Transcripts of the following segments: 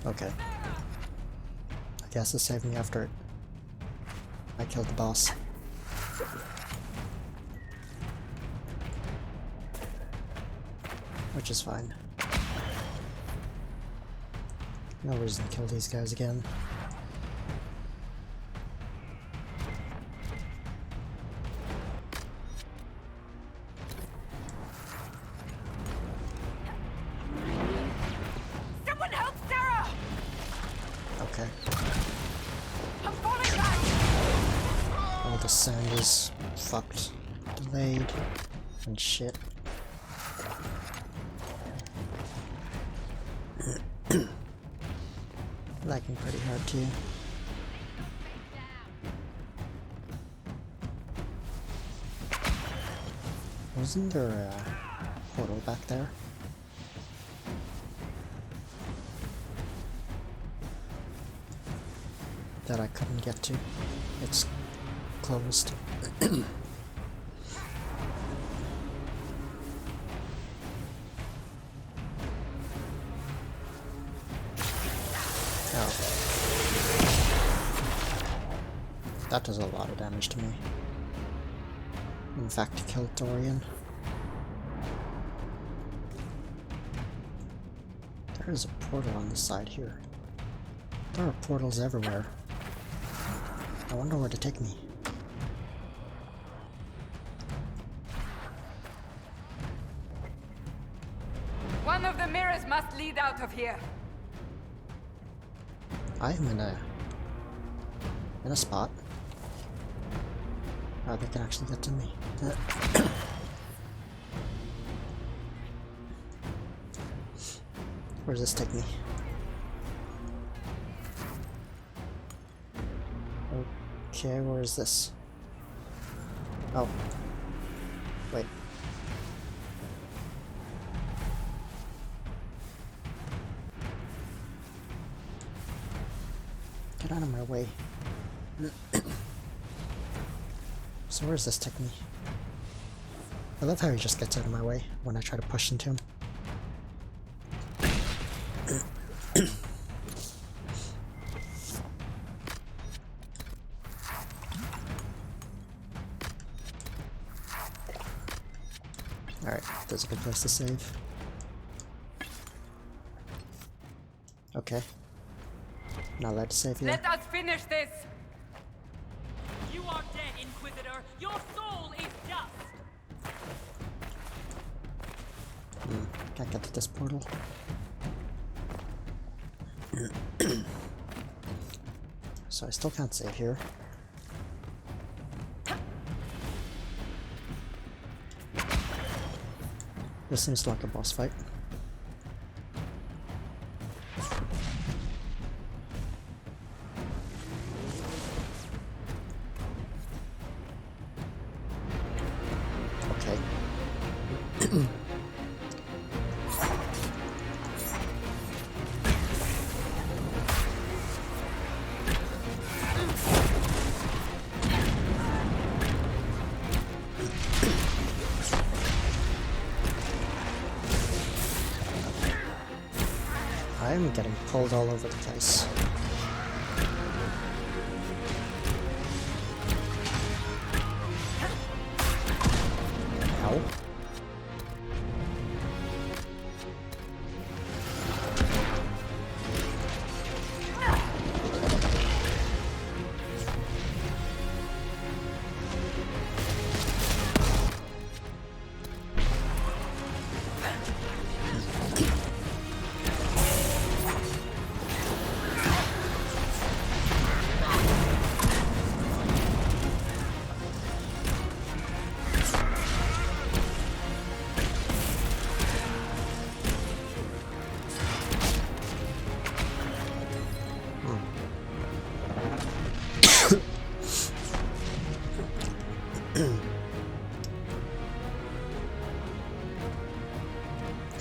Okay. I guess it saved me after I killed the boss. Which is fine. No reason to kill these guys again. Someone help Sarah! Okay. I'm falling back! All the sound is fucked. Delayed. And shit. Lagging pretty hard too. Wasn't there a portal back there? That I couldn't get to. It's closed. Oh. That does a lot of damage to me. In fact, it killed Dorian. There is a portal on the side here. There are portals everywhere. I wonder where to take me. One of the mirrors must lead out of here. I am in a spot. Oh, they can actually get to me. Where does this take me? Okay, where is this? Oh. Wait. Get out of my way. So where does this take me? I love how he just gets out of my way when I try to push into him. Alright, that's a good place to save. Okay. Not allowed to save here. Let us finish this! You are dead, Inquisitor! Your soul is dust! Can't get to this portal. So I still can't save here. This seems like a boss fight. Okay. I'm getting pulled all over the place. Ow.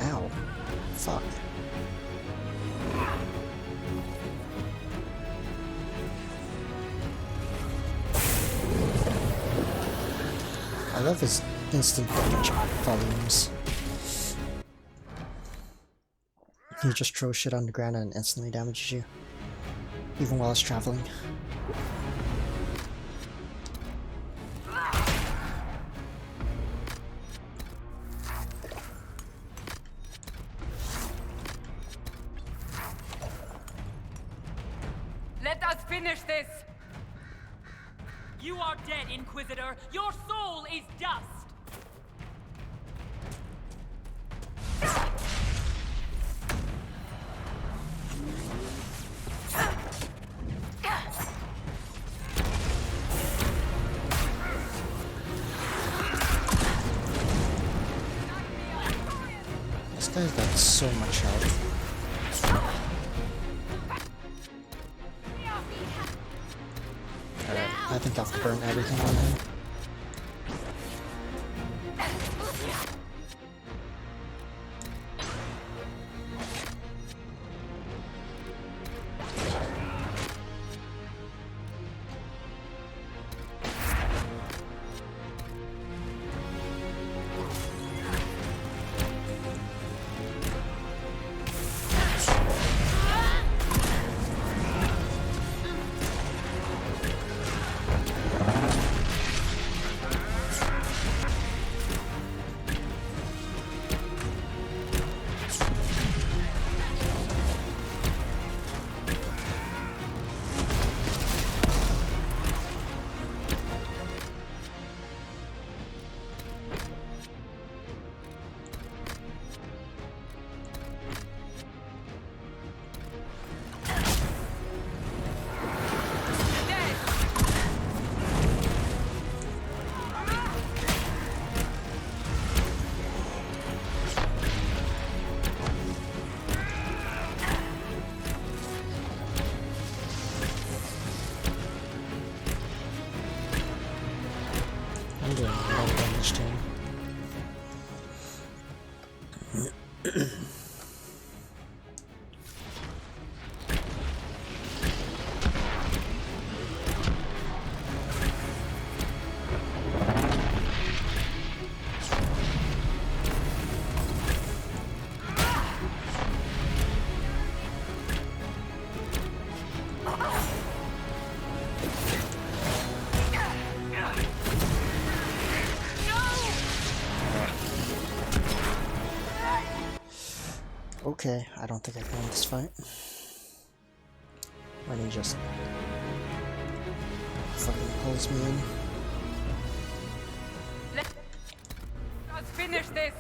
Ow. Fuck. I love his instant damage volumes. He just throws shit on the ground and instantly damages you, even while it's traveling. Let us finish this! You are dead, Inquisitor! Your soul is dust! This guy's got so much health. Alright, I think I've burned everything on him. I'm doing a lot of damage to him. Okay, I don't think I can win this fight. When he just fucking pulls me in. Let us finish this!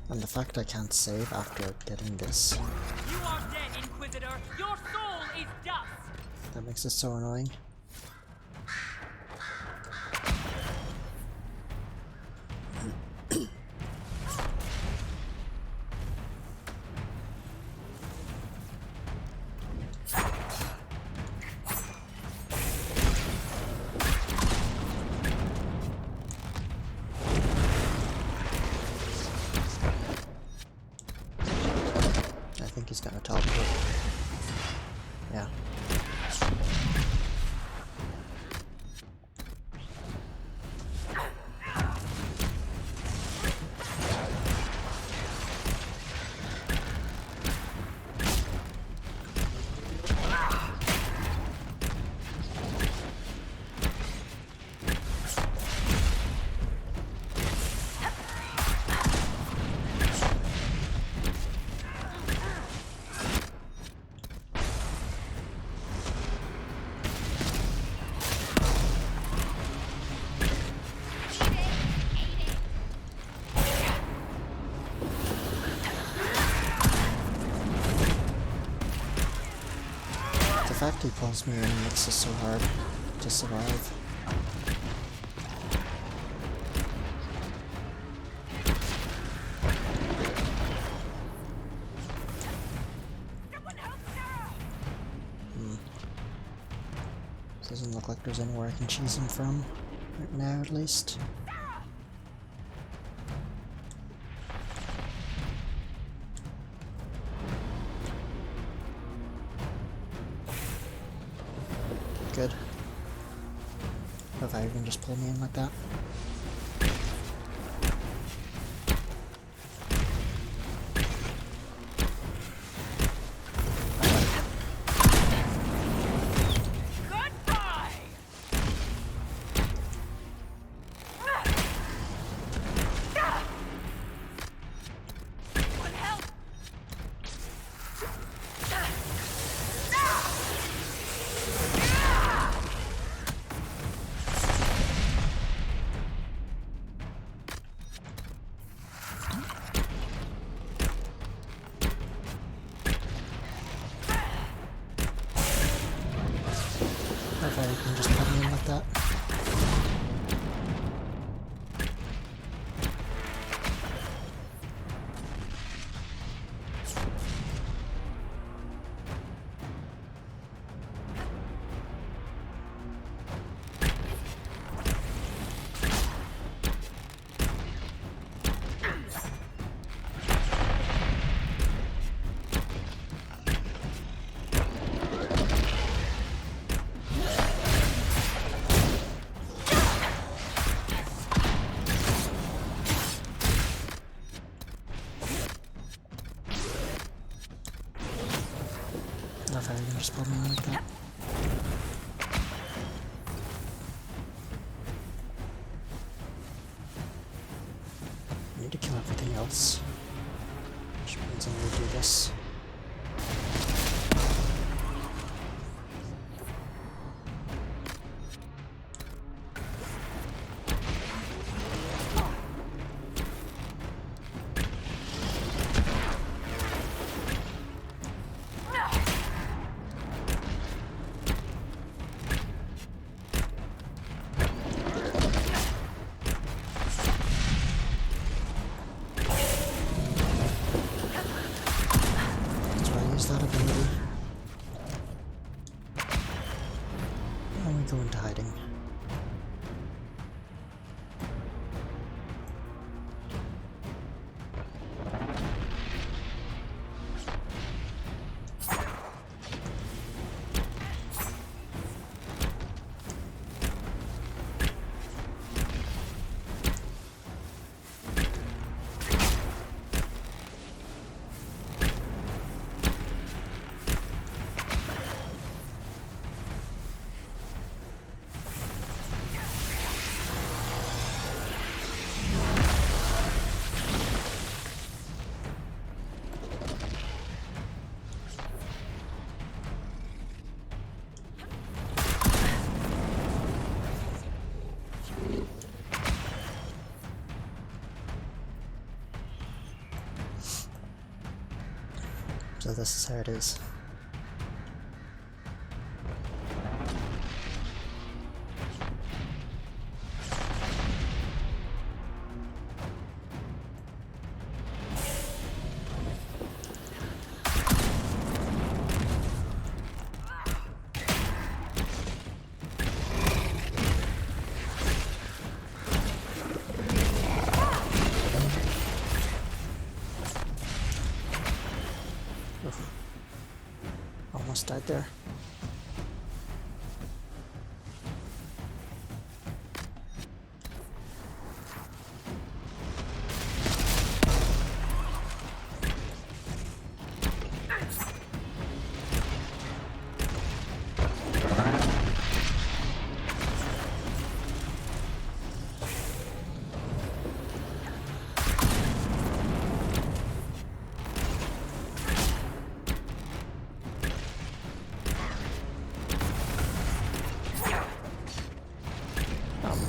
And the fact I can't save after getting this, You are dead, Inquisitor! Your soul is dust! that makes it so annoying. I think he's gonna teleport. Yeah. The fact he pulls me in makes it so hard to survive. Doesn't look like there's anywhere I can cheese him from, right now at least. Good. If I even just pull me in like that. if I just spawn in like that. I need to kill everything else. Which means I'm gonna do this. That ability. And we go into hiding. So this is how it is. Almost died there.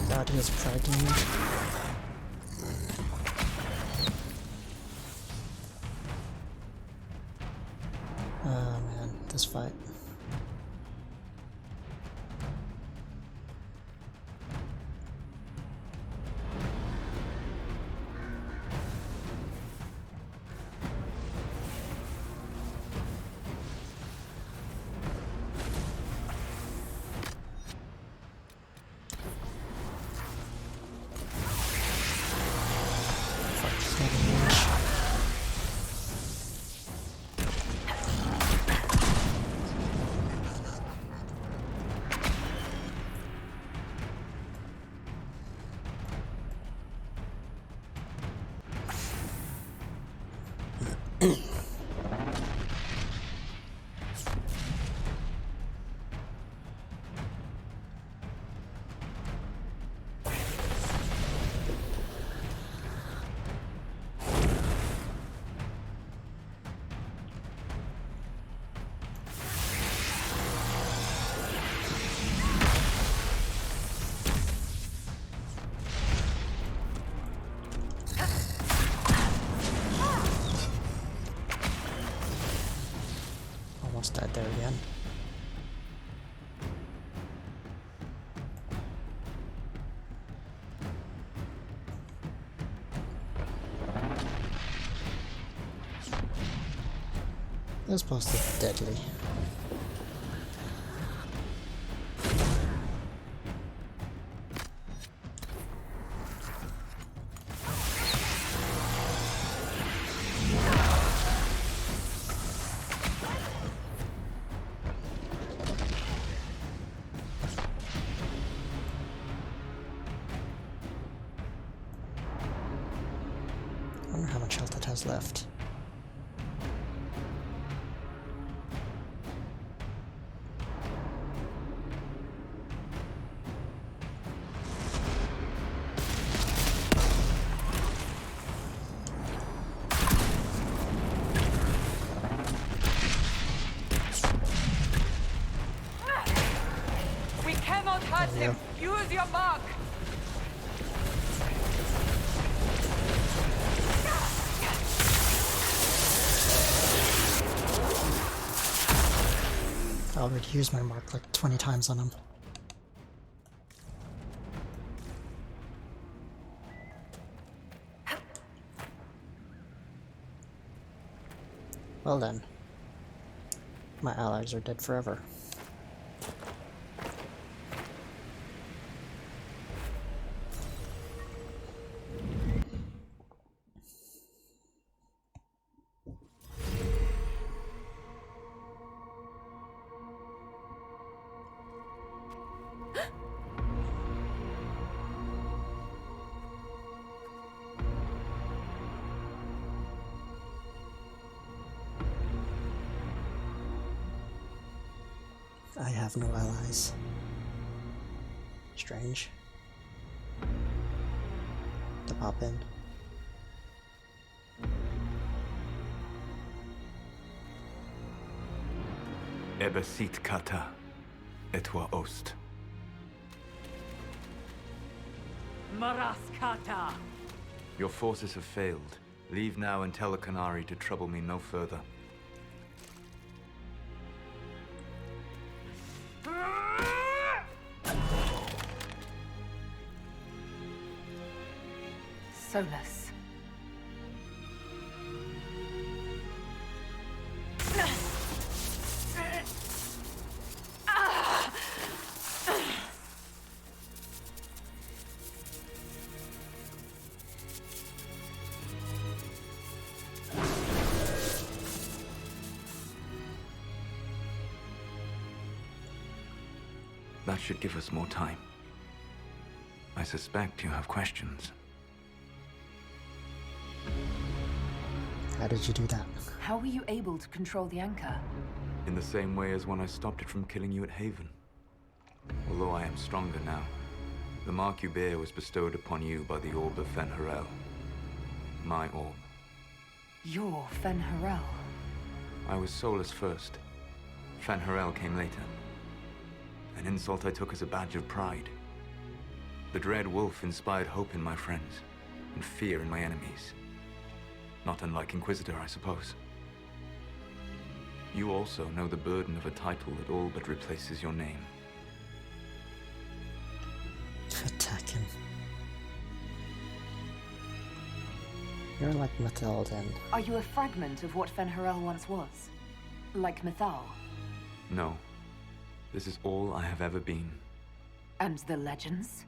God, he has pride in me. Oh man, this fight. Almost died there again. This boss is deadly. I wonder how much health it has left. you. him! Use your mark! I already used my mark like 20 times on him. Well then. My allies are dead forever. I have no allies. Strange. To pop in. Ebesit kata, etwa ost. Maraskata. Your forces have failed. Leave now and tell the Canary to trouble me no further. Solus. That should give us more time. I suspect you have questions. How did you do that? How were you able to control the anchor? In the same way as when I stopped it from killing you at Haven. Although I am stronger now, the mark you bear was bestowed upon you by the Orb of Fen'Harel. My orb. You're Fen'Harel. I was Solus first. Fen'Harel came later. An insult I took as a badge of pride. The Dread Wolf inspired hope in my friends, and fear in my enemies. Not unlike Inquisitor, I suppose. You also know the burden of a title that all but replaces your name. Attack him. You're like Mathilde and... Are you a fragment of what Fen'Harel once was? Like Mythal? No. This is all I have ever been. And the legends?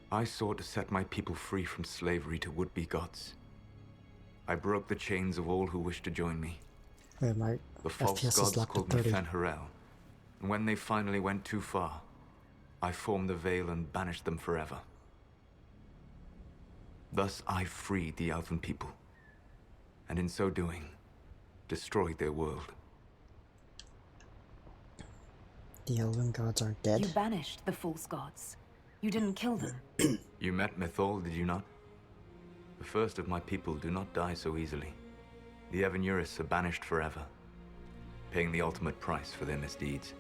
I sought to set my people free from slavery to would-be gods. I broke the chains of all who wished to join me. Wait, my The false FPS is gods locked called at me 30. Fen'Harel. And when they finally went too far, I formed the Veil and banished them forever. Thus I freed the Elven people. And in so doing, destroyed their world. The Elven gods are dead? You banished the false gods. You didn't kill them. You met Mythal, did you not? The first of my people do not die so easily. The Evenuris are banished forever, paying the ultimate price for their misdeeds.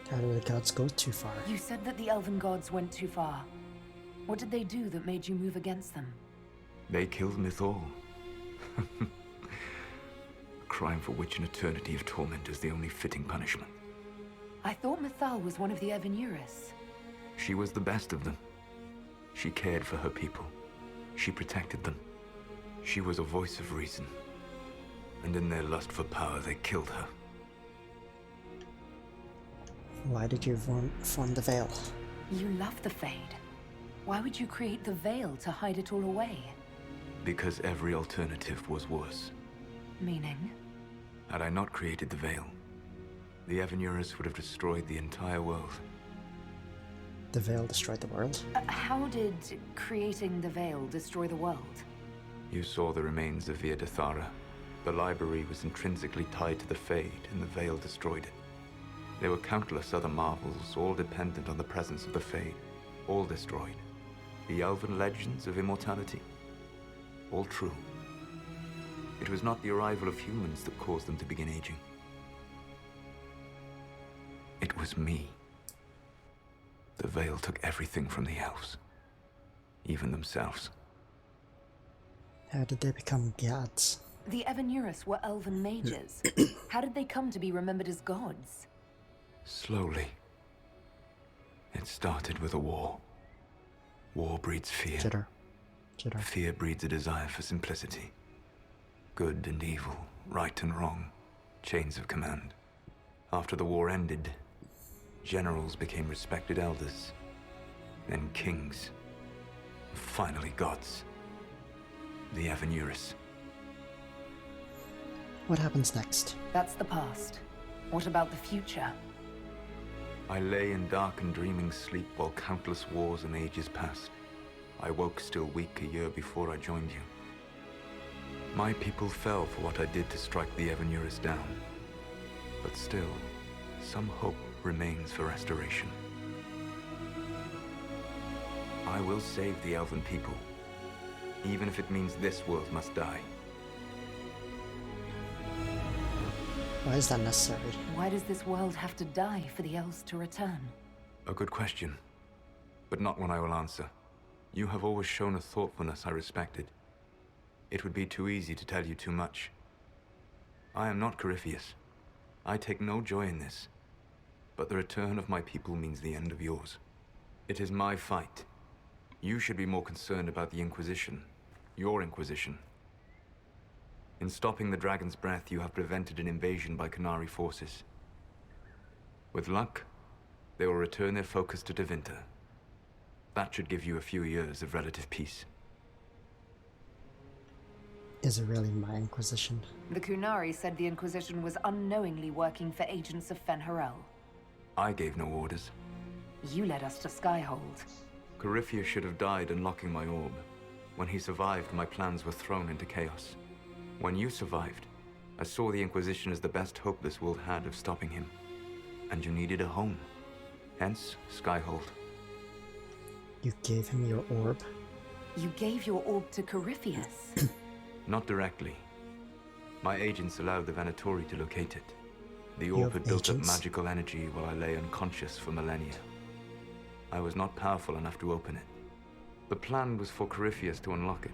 How do the gods go too far? You said that the elven gods went too far. What did they do that made you move against them? They killed Mythal. A crime for which an eternity of torment is the only fitting punishment. I thought Mythal was one of the Evenuris. She was the best of them. She cared for her people. She protected them. She was a voice of reason. And in their lust for power, they killed her. Why did you form the Veil? You love the Fade. Why would you create the Veil to hide it all away? Because every alternative was worse. Meaning? Had I not created the Veil, the Evenuris would have destroyed the entire world. The Veil destroyed the world? How did creating the Veil destroy the world? You saw the remains of Via Dethara. The library was intrinsically tied to the Fade, and the Veil destroyed it. There were countless other marvels, all dependent on the presence of the Fade, all destroyed. The elven legends of immortality, all true. It was not the arrival of humans that caused them to begin aging. It was me. Veil took everything from the elves. Even themselves. How did they become gods? The Evanurus were elven mages. How did they come to be remembered as gods? Slowly. It started with a war. War breeds fear. Jitter. Jitter. Fear breeds a desire for simplicity. Good and evil, right and wrong, chains of command. After the war ended, generals became respected elders, then kings, finally gods. The Evanurus. What happens next? That's the past. What about the future? I lay in dark and dreaming sleep while countless wars and ages passed. I woke still weak a year before I joined you. My people fell for what I did to strike the Evanurus down. But still, some hope remains for restoration. I will save the elven people, even if it means this world must die. Why is that necessary? Why does this world have to die for the elves to return? A good question, but not one I will answer. You have always shown a thoughtfulness I respected. It would be too easy to tell you too much. I am not Corypheus. I take no joy in this. But the return of my people means the end of yours. It is my fight. You should be more concerned about the Inquisition. Your Inquisition. In stopping the Dragon's Breath, you have prevented an invasion by Qunari forces. With luck, they will return their focus to Tevinter. That should give you a few years of relative peace. Is it really my Inquisition? The Qunari said the Inquisition was unknowingly working for agents of Fen'Harel. I gave no orders. You led us to Skyhold. Corypheus should have died unlocking my orb. When he survived, my plans were thrown into chaos. When you survived, I saw the Inquisition as the best hope this world had of stopping him. And you needed a home. Hence, Skyhold. You gave him your orb? You gave your orb to Corypheus. Not directly. My agents allowed the Venatori to locate it. The You orb have had built up agents? magical energy while I lay unconscious for millennia. I was not powerful enough to open it. The plan was for Corypheus to unlock it,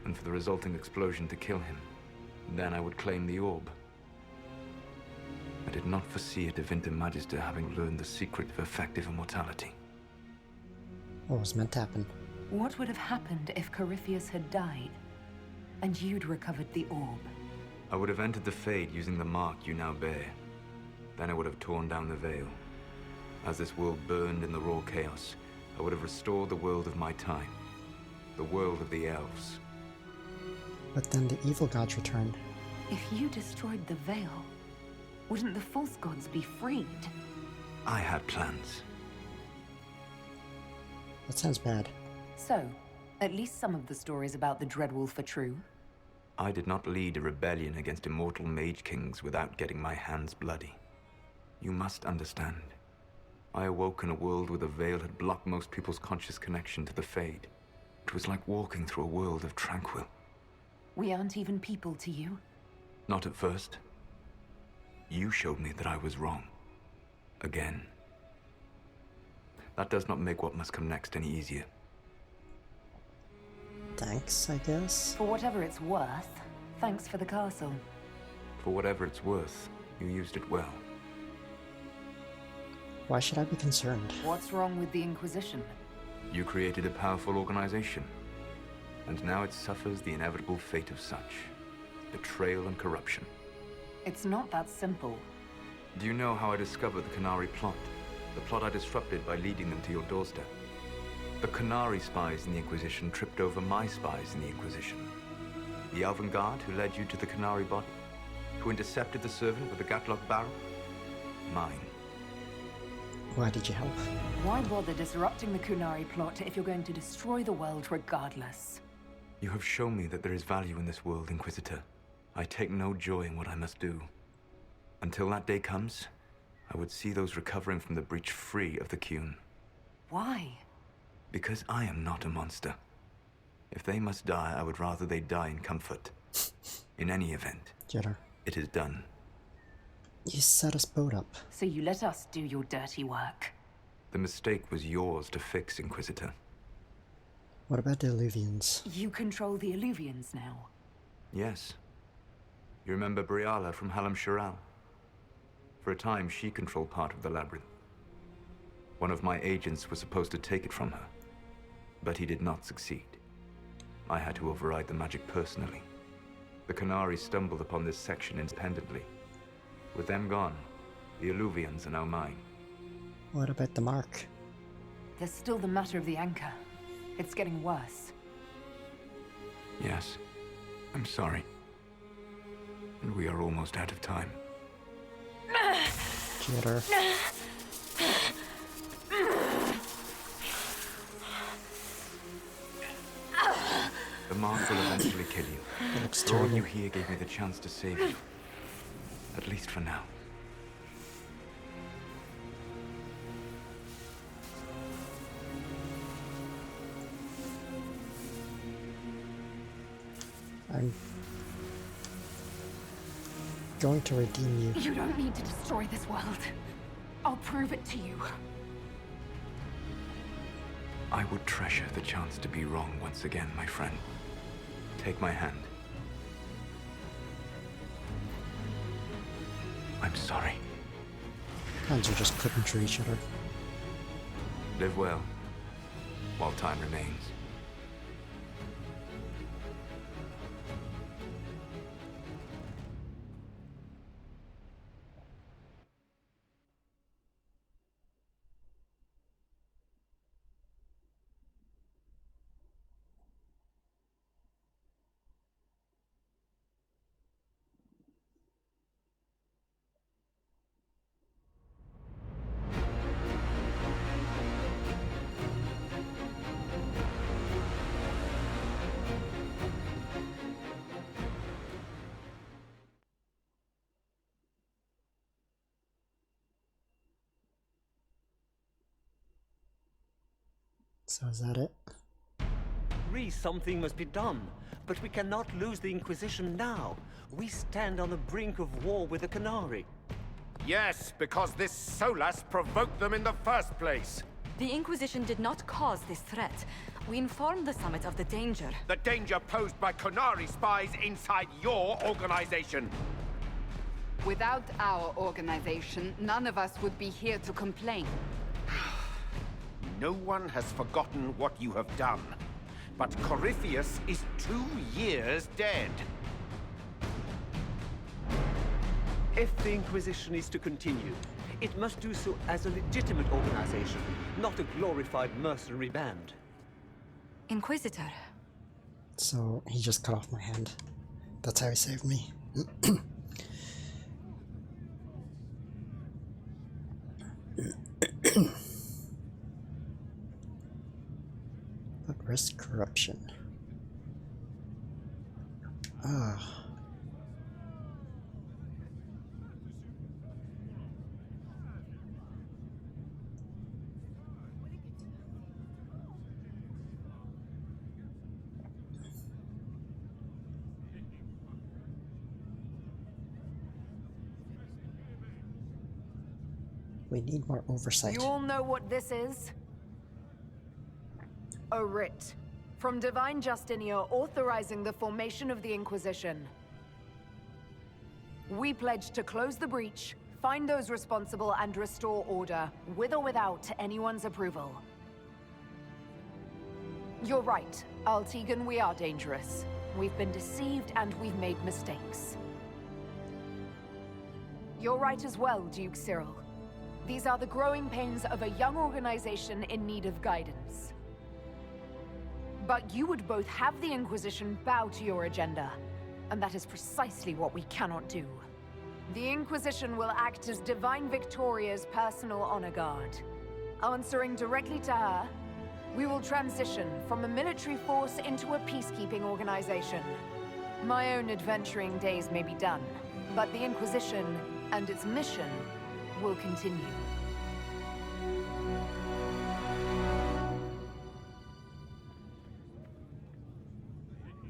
and for the resulting explosion to kill him. Then I would claim the orb. I did not foresee a Tevinter Magister having learned the secret of effective immortality. What was meant to happen? What would have happened if Corypheus had died, and you'd recovered the orb? I would have entered the Fade using the mark you now bear. Then I would have torn down the veil. As this world burned in the raw chaos, I would have restored the world of my time. The world of the elves. But then the evil gods returned. If you destroyed the veil, wouldn't the false gods be freed? I had plans. That sounds bad. So, at least some of the stories about the Dreadwolf are true. I did not lead a rebellion against immortal mage kings without getting my hands bloody. You must understand. I awoke in a world where the veil had blocked most people's conscious connection to the Fade. It was like walking through a world of tranquil. We aren't even people to you. Not at first. You showed me that I was wrong. Again. That does not make what must come next any easier. Thanks, I guess. For whatever it's worth, thanks for the castle. For whatever it's worth, you used it well. Why should I be concerned? What's wrong with the Inquisition? You created a powerful organization, and now it suffers the inevitable fate of such. Betrayal and corruption. It's not that simple. Do you know how I discovered the Qunari plot? The plot I disrupted by leading them to your doorstep. The Qunari spies in the Inquisition tripped over my spies in the Inquisition. The Elven Guard who led you to the Qunari body? Who intercepted the servant with the Gatlock barrel? Mine. Why did you help? Why bother disrupting the Qunari plot if you're going to destroy the world regardless? You have shown me that there is value in this world, Inquisitor. I take no joy in what I must do. Until that day comes, I would see those recovering from the breach free of the Qun. Why? Because I am not a monster. If they must die, I would rather they die in comfort. In any event, Jitter. it is done. You set us both up. So you let us do your dirty work. The mistake was yours to fix, Inquisitor. What about the Illuvians? You control the Illuvians now. Yes. You remember Briala from Halam Shiral? For a time, she controlled part of the labyrinth. One of my agents was supposed to take it from her, but he did not succeed. I had to override the magic personally. The Qunari stumbled upon this section independently. With them gone, the Illuvians are now mine. What about the mark? There's still the matter of the anchor. It's getting worse. Yes, I'm sorry. And we are almost out of time. Cheater. The mark will eventually kill you. It looks Drawing you terrible. here gave me the chance to save you. At least for now. I'm going to redeem you. You don't need to destroy this world. I'll prove it to you. I would treasure the chance to be wrong once again, my friend. Take my hand. I'm sorry. Hands are just clipping through each other. Live well, while time remains. So is that it? Rhys, something must be done. But we cannot lose the Inquisition now. We stand on the brink of war with the Qunari. Yes, because this Solas provoked them in the first place. The Inquisition did not cause this threat. We informed the Summit of the danger. The danger posed by Qunari spies inside your organization. Without our organization, none of us would be here to complain. No one has forgotten what you have done. But Corypheus is 2 years dead. If the Inquisition is to continue, it must do so as a legitimate organization, not a glorified mercenary band. Inquisitor, So he just cut off my hand. That's how he saved me. But risk corruption. Ah. We need more oversight. You all know what this is? A writ from Divine Justinia authorizing the formation of the Inquisition. We pledge to close the breach, find those responsible, and restore order, with or without anyone's approval. You're right, Altegan, we are dangerous. We've been deceived and we've made mistakes. You're right as well, Duke Cyril. These are the growing pains of a young organization in need of guidance. But you would both have the Inquisition bow to your agenda, and that is precisely what we cannot do. The Inquisition will act as Divine Victoria's personal honor guard. Answering directly to her, we will transition from a military force into a peacekeeping organization. My own adventuring days may be done, but the Inquisition and its mission will continue.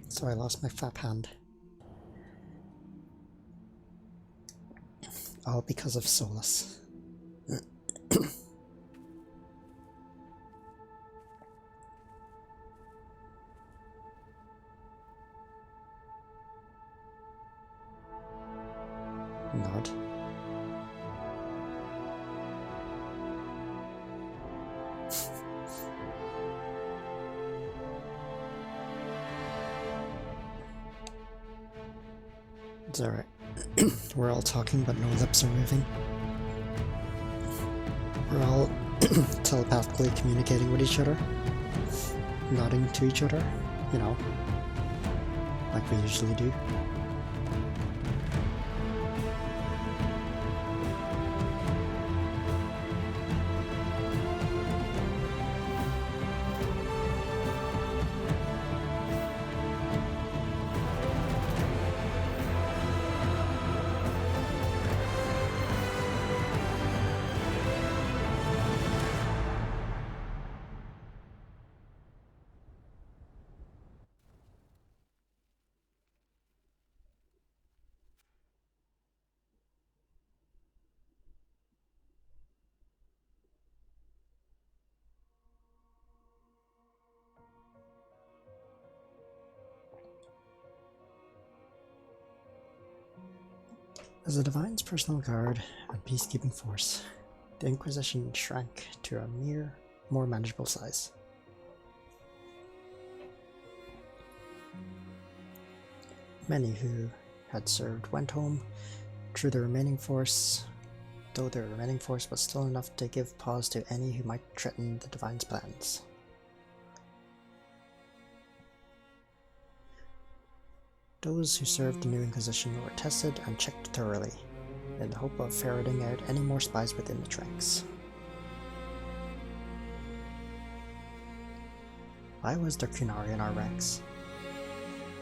So I lost my fap hand. All because of Solus. Nod. It's alright. We're all talking, but no lips are moving. We're all telepathically communicating with each other, nodding to each other, you know, like we usually do. As the Divine's personal guard and peacekeeping force, the Inquisition shrank to a more manageable size. Many who had served went home, though the remaining force was still enough to give pause to any who might threaten the Divine's plans. Those who served the new Inquisition were tested and checked thoroughly, in the hope of ferreting out any more spies within the ranks. Why was there Kunari in our ranks?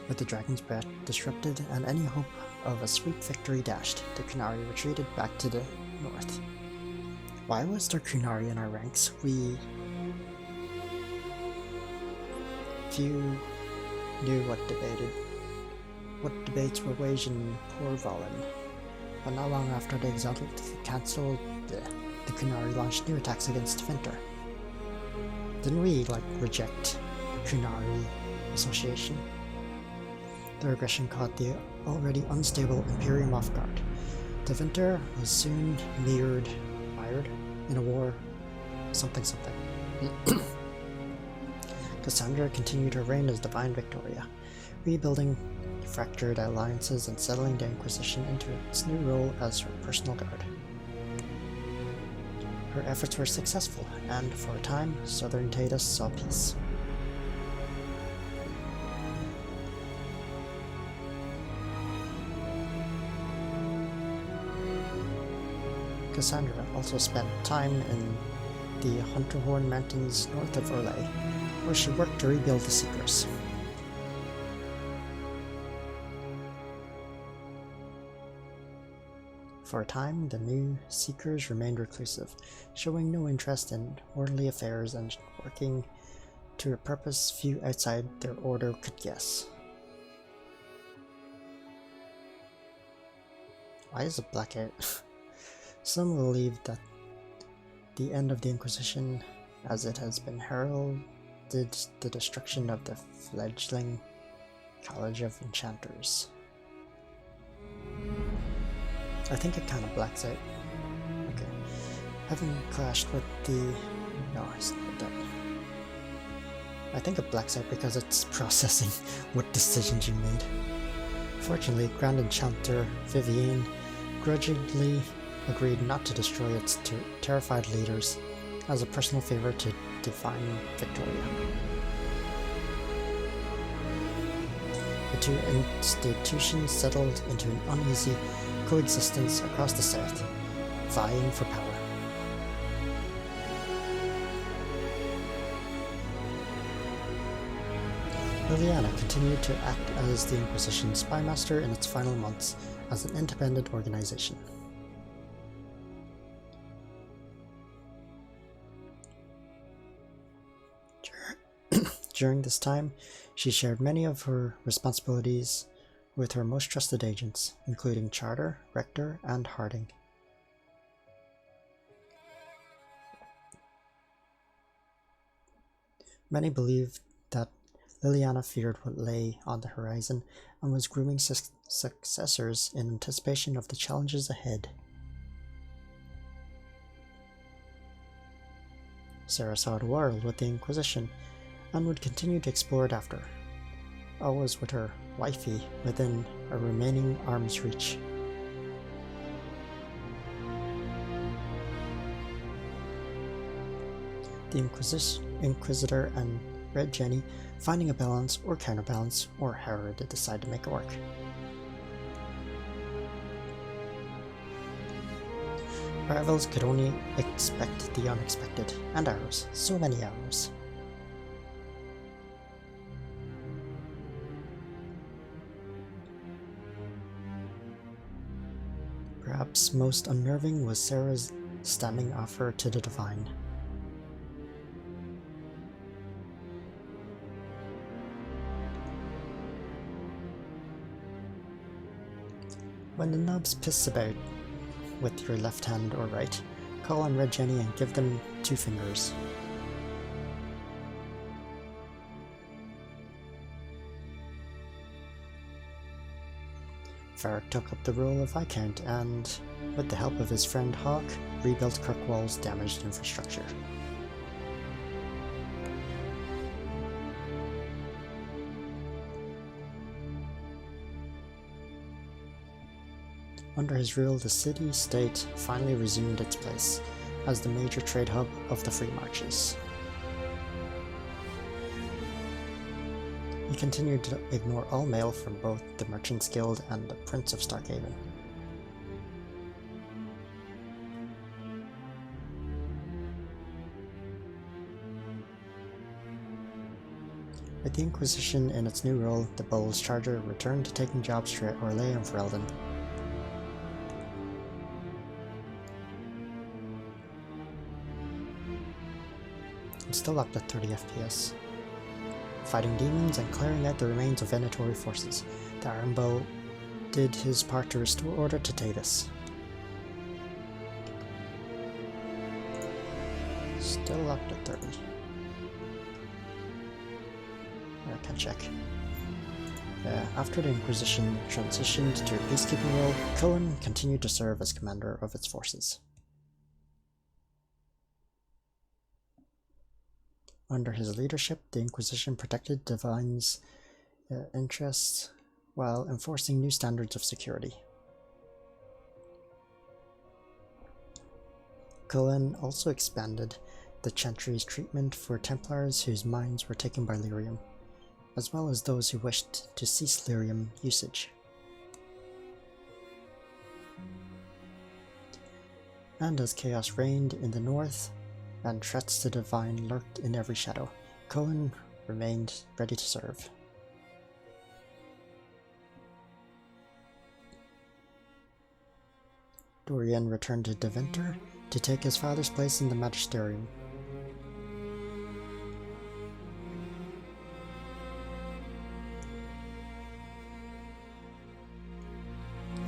With the Dragon's Breath disrupted and any hope of a sweet victory dashed, the Kunari retreated back to the north. Why was there Kunari in our ranks? Few knew what debates were waged in Poor Valen, but not long after the Exalted cancelled, the Kunari launched new attacks against Vinter. Didn't we, reject Kunari association? Their aggression caught the already unstable Imperium off guard. The Vinter was soon mired in a war something. Cassandra continued her reign as Divine Victoria, rebuilding fractured alliances and settling the Inquisition into its new role as her personal guard. Her efforts were successful, and for a time, Southern Tatus saw peace. Cassandra also spent time in the Hunterhorn Mountains north of Orlais, where she worked to rebuild the Seekers. For a time, the new Seekers remained reclusive, showing no interest in orderly affairs and working to a purpose few outside their order could guess. Why is it blackout? Some believe that the end of the Inquisition, as it has been heralded, the destruction of the fledgling College of Enchanters. I think it kind of blacks out. Okay. Having clashed with the... No, it's not that. I think it blacks out because it's processing what decisions you made. Fortunately, Grand Enchanter Vivienne grudgingly agreed not to destroy its terrified leaders as a personal favor to Divine Victoria. The two institutions settled into an uneasy coexistence across the south, vying for power. Liliana continued to act as the Inquisition's spymaster in its final months as an independent organization. During this time, she shared many of her responsibilities with her most trusted agents, including Charter, Rector, and Harding. Many believe that Liliana feared what lay on the horizon and was grooming successors in anticipation of the challenges ahead. Sarah saw the world with the Inquisition and would continue to explore it after, always with her wifey within a remaining arm's reach. The Inquisitor and Red Jenny finding a balance or counterbalance, or however they decide to make it work. Rivals could only expect the unexpected, and arrows, so many arrows. Perhaps most unnerving was Sarah's standing offer to the Divine. When the knobs piss about with your left hand or right, call on Red Jenny and give them 2 fingers. Varric took up the role of Viscount and, with the help of his friend Hawk, rebuilt Kirkwall's damaged infrastructure. Under his rule, the city-state finally resumed its place as the major trade hub of the Free Marches. He continued to ignore all mail from both the Merchants Guild and the Prince of Starkhaven. With the Inquisition in its new role, the Bull's Charger returned to taking jobs throughout Orlais and Ferelden. I'm still locked at 30 FPS. Fighting demons and clearing out the remains of Venatori forces, the Armbow did his part to restore order to Tavis. Still locked at 30. I can check. After the Inquisition transitioned to a peacekeeping role, Cullen continued to serve as commander of its forces. Under his leadership, the Inquisition protected Divine's interests while enforcing new standards of security. Cullen also expanded the Chantry's treatment for Templars whose minds were taken by lyrium, as well as those who wished to cease lyrium usage. And as chaos reigned in the north, and threats to the Divine lurked in every shadow, Cullen remained ready to serve. Dorian returned to Deventer to take his father's place in the Magisterium.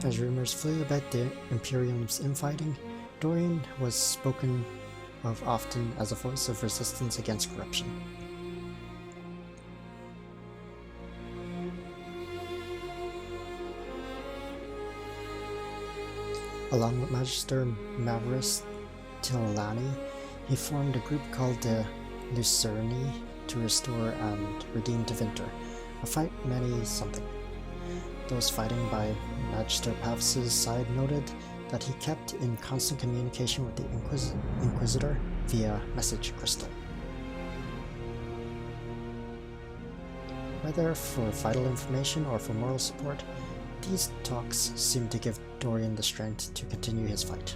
As rumors flew about the Imperium's infighting, Dorian was spoken of often as a voice of resistance against corruption. Along with Magister Maverus Tilani, he formed a group called the Lucerni to restore and redeem Deventer, a fight many something. Those fighting by Magister Pavs's side noted that he kept in constant communication with the Inquisitor via message crystal. Whether for vital information or for moral support, these talks seemed to give Dorian the strength to continue his fight.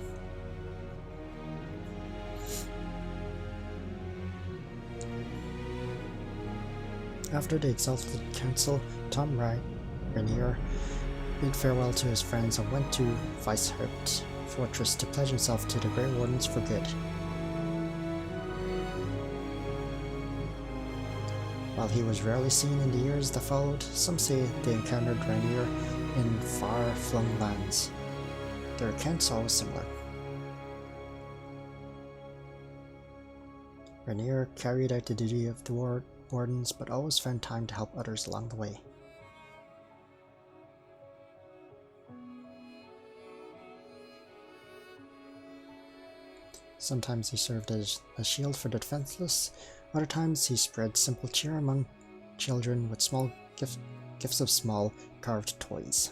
After the exalted council, Tom Rainier bid farewell to his friends and went to Weishaupt Fortress to pledge himself to the Grey Wardens for good. While he was rarely seen in the years that followed, some say they encountered Rainier in far-flung lands. Their accounts are always similar. Rainier carried out the duty of the burdens, but always found time to help others along the way. Sometimes he served as a shield for the defenseless, other times he spread simple cheer among children with small gifts of small carved toys.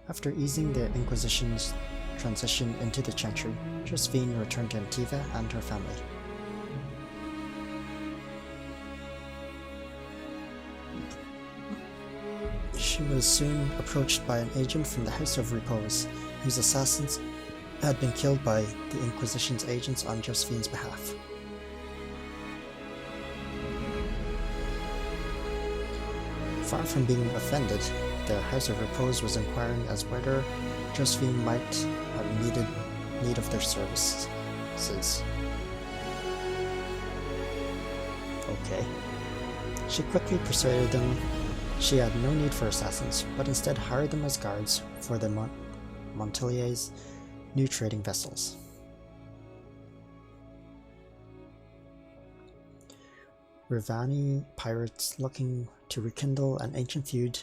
After easing the Inquisition's transition into the Chantry, Josephine returned to Antiva and her family. She was soon approached by an agent from the House of Repose, whose assassins had been killed by the Inquisition's agents on Josephine's behalf. Far from being offended, the House of Repose was inquiring as whether Josephine might have need of their services. Okay. She quickly persuaded them she had no need for assassins, but instead hired them as guards for the Montelier's new trading vessels. Rivani pirates looking to rekindle an ancient feud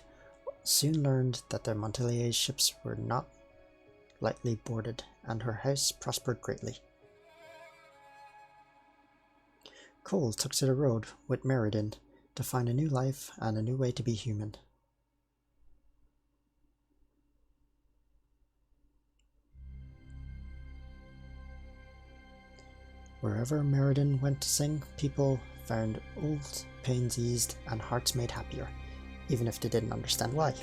soon learned that the Montelier's ships were not lightly boarded, and her house prospered greatly. Cole took to the road with Meriden to find a new life and a new way to be human. Wherever Meriden went to sing, people found old pains eased and hearts made happier, even if they didn't understand why.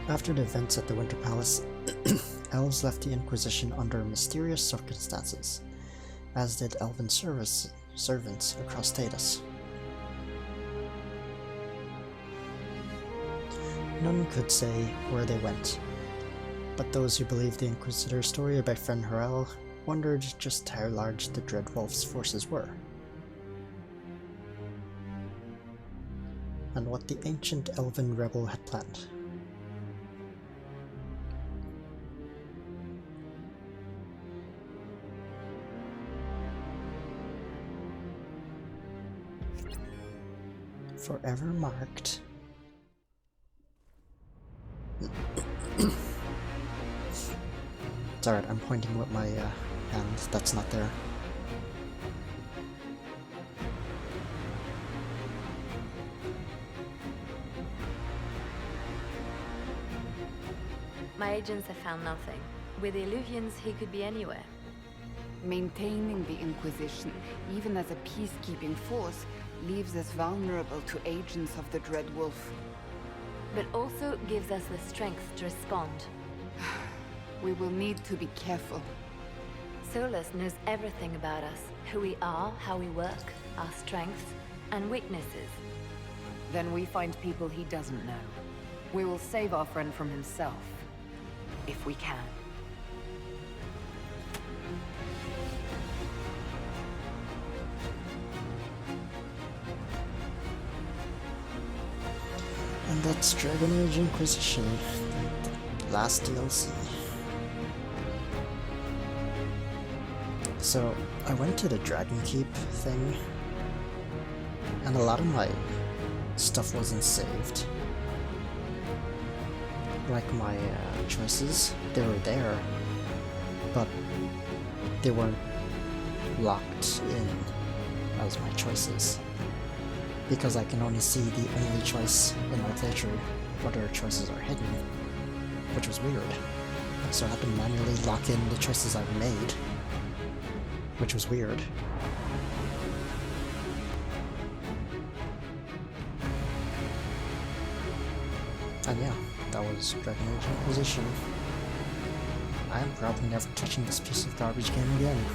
After the events at the Winter Palace, elves left the Inquisition under mysterious circumstances, as did elven servants across Tatus. None could say where they went, but those who believed the Inquisitor's story about Friend Harel wondered just how large the Dreadwolf's forces were, and what the ancient elven rebel had planned. Forever marked. It's alright, I'm pointing with my hand, that's not there. My agents have found nothing. With the Illuvians, he could be anywhere. Maintaining the Inquisition, even as a peacekeeping force, leaves us vulnerable to agents of the Dreadwolf. But also gives us the strength to respond. We will need to be careful. Solus knows everything about us. Who we are, how we work, our strengths and weaknesses. Then we find people he doesn't know. We will save our friend from himself. If we can. And that's Dragon Age Inquisition, the last DLC. So, I went to the Dragon Keep thing, and a lot of my stuff wasn't saved. Like my choices, they were there, but they weren't locked in as my choices. Because I can only see the only choice in my playthrough, other choices are hidden, which was weird. So I had to manually lock in the choices I've made, which was weird. And yeah, that was Dragon Age Inquisition. I am probably never touching this piece of garbage game again.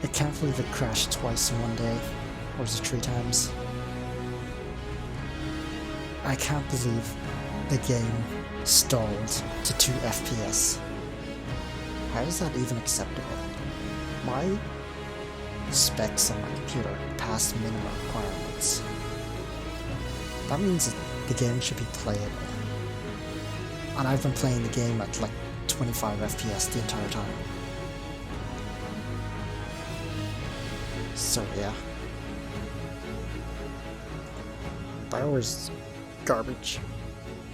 I can't believe it crashed twice in one day. Or was it 3 times? I can't believe the game stalled to 2 FPS. How is that even acceptable? My specs on my computer passed minimum requirements. That means the game should be playable. And I've been playing the game at like 25 FPS the entire time. So yeah. BioWare's garbage.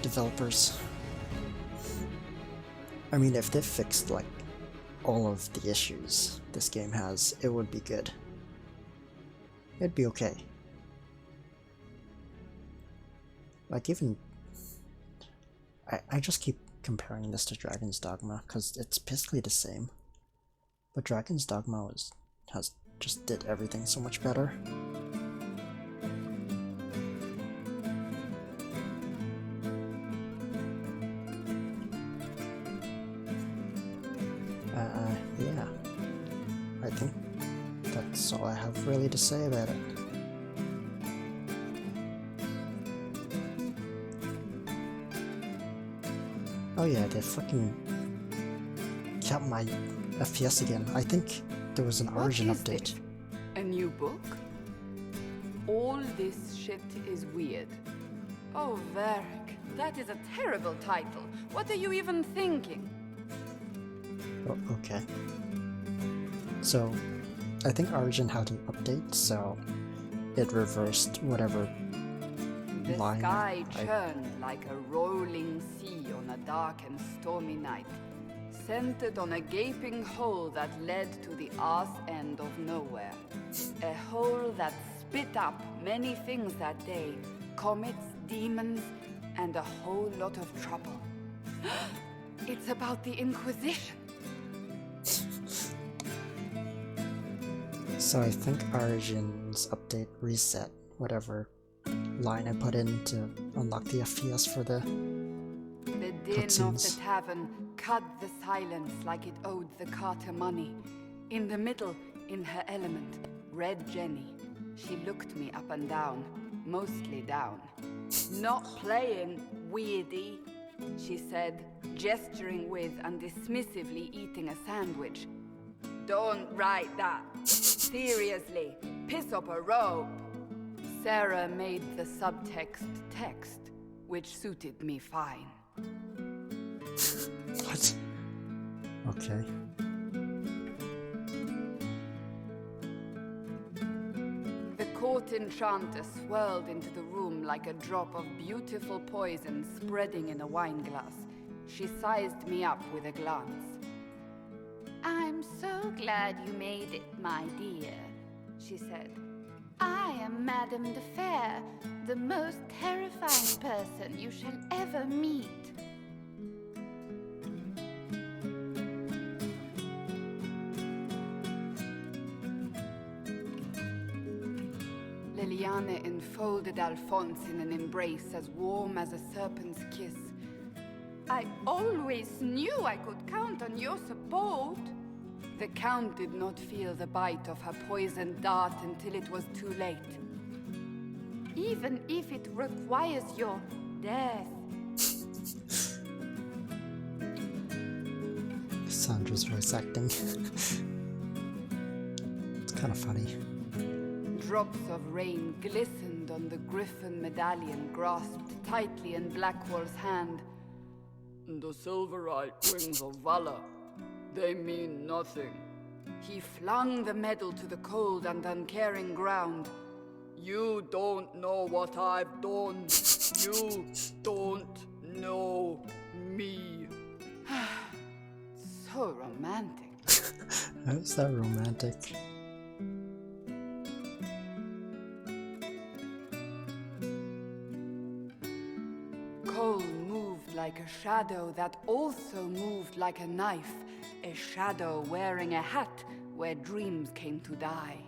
Developers. I mean, if they fixed like all of the issues this game has, it would be good. It'd be okay. Like even... I just keep comparing this to Dragon's Dogma, because it's basically the same. But Dragon's Dogma just did everything so much better. Yeah. I think that's all I have really to say about it. Oh yeah, they fucking kept my FPS again. I think there was an Origin update. This? A new book? All this shit is weird. Oh, Varric, that is a terrible title. What are you even thinking? Oh, okay. So, I think Origin had an update, so it reversed whatever The line sky churned like a rolling sea on a dark and stormy night, centered on a gaping hole that led to the arse end of nowhere. A hole that spit up many things that day, comets, demons, and a whole lot of trouble. It's about the Inquisition. So I think Origin's update reset whatever line I put in to unlock the FPS for the din of the cutscenes. tavern cut the silence like it owed the carter money. In the middle, in her element, Red Jenny. She looked me up and down, mostly down. Not playing, weirdy, she said, gesturing with and dismissively eating a sandwich. Don't write that. Seriously, piss up a robe. Sarah made the subtext text, which suited me fine. What? Okay. The court enchanter swirled into the room like a drop of beautiful poison spreading in a wineglass. She sized me up with a glance. I'm so glad you made it, my dear, she said. I am Madame de Fair, the most terrifying person you shall ever meet. Liliane enfolded Alphonse in an embrace as warm as a serpent's kiss. I always knew I could count on your support. The Count did not feel the bite of her poisoned dart until it was too late. Even if it requires your death. Sandra's voice acting. It's kind of funny. Drops of rain glistened on the griffin medallion grasped tightly in Blackwall's hand. The silverite wings of valor. They mean nothing. He flung the medal to the cold and uncaring ground. You don't know what I've done. You don't know me. So romantic. How's that romantic? Cole moved like a shadow that also moved like a knife. A shadow wearing a hat where dreams came to die.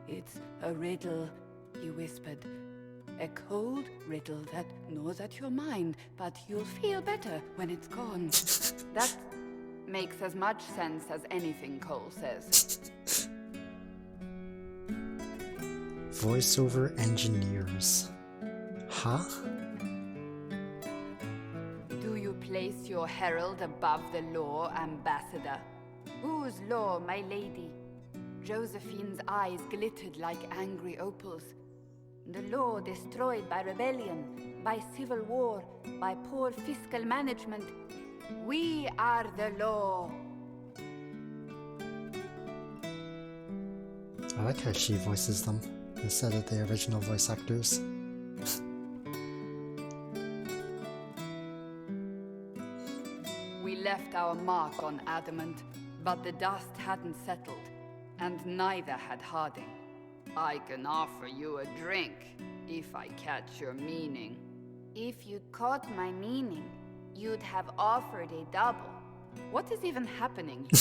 It's a riddle, he whispered. A cold riddle that gnaws at your mind, but you'll feel better when it's gone. That makes as much sense as anything Cole says. Voiceover engineers. Huh? Do you place your herald above the law, ambassador? Whose law, my lady? Josephine's eyes glittered like angry opals. The law destroyed by rebellion, by civil war, by poor fiscal management. We are the law. I like how she voices them instead of the original voice actors. We left our mark on Adamant, but the dust hadn't settled, and neither had Harding. I can offer you a drink, if I catch your meaning. If you'd caught my meaning, you'd have offered a double. What is even happening here?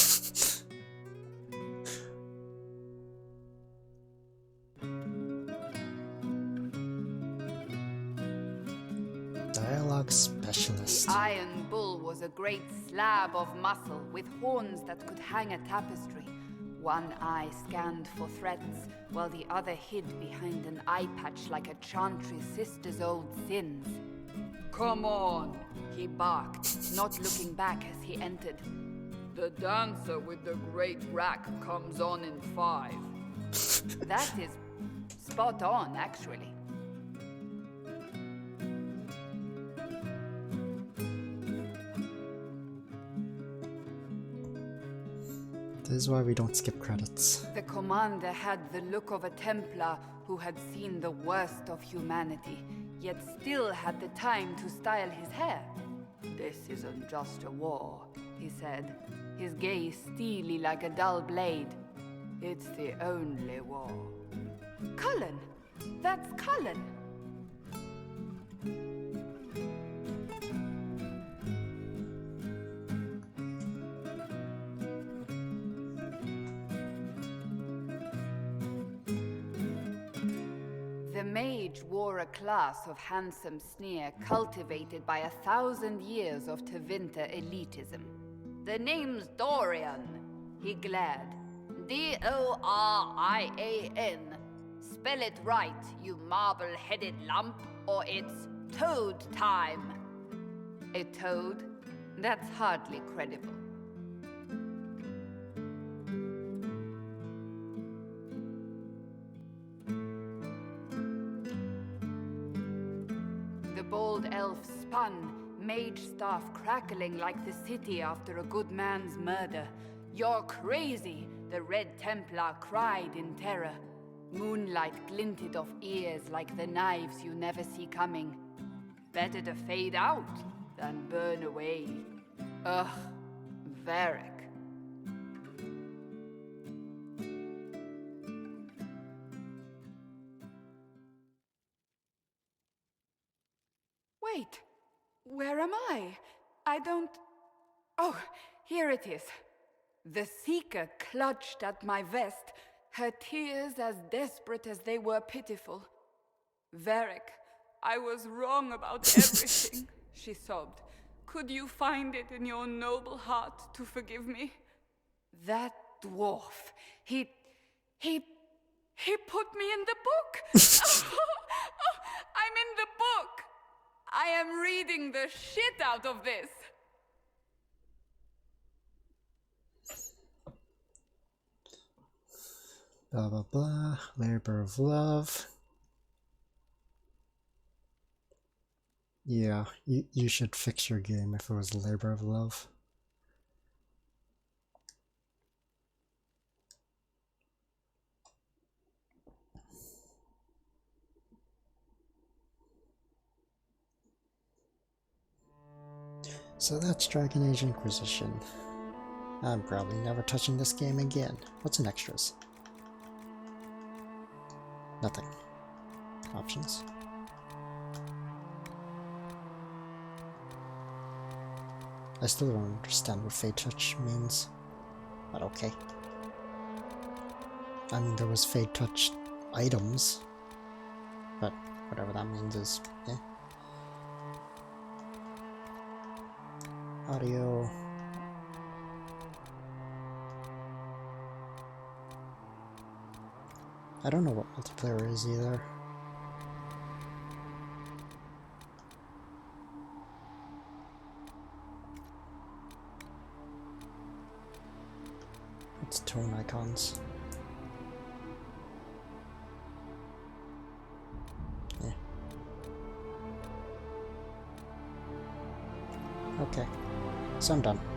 Dialogue specialist. Iron Bull was a great slab of muscle with horns that could hang a tapestry. One eye scanned for threats, while the other hid behind an eye patch like a chantry sister's old sins. Come on, he barked, not looking back as he entered. The dancer with the great rack comes on in 5. That is spot on, actually. This is why we don't skip credits. The commander had the look of a Templar who had seen the worst of humanity, yet still had the time to style his hair. This isn't just a war, he said, his gaze steely like a dull blade. It's the only war. Cullen! That's Cullen! The mage wore a class of handsome sneer cultivated by 1,000 years of Tevinter elitism. The name's Dorian, he glared. D-O-R-I-A-N. Spell it right, you marble-headed lump, or it's toad time. A toad? That's hardly credible. The bold elf spun, mage staff crackling like the city after a good man's murder. You're crazy, the Red Templar cried in terror. Moonlight glinted off ears like the knives you never see coming. Better to fade out than burn away. Ugh, Varric. Wait, where am I? I don't... Oh, here it is. The Seeker clutched at my vest, her tears as desperate as they were pitiful. Varric, I was wrong about everything, she sobbed. Could you find it in your noble heart to forgive me? That dwarf, he put me in the book! I'm in the book! I am reading the shit out of this! Blah blah blah, labor of love. Yeah, you should fix your game if it was labor of love. So that's Dragon Age Inquisition. I'm probably never touching this game again. What's in extras? Nothing. Options. I still don't understand what Fade Touch means, but okay. I mean, there was Fade Touch items, but whatever that means is, yeah. Audio. I don't know what multiplayer is either. It's tone icons. Okay, so I'm done.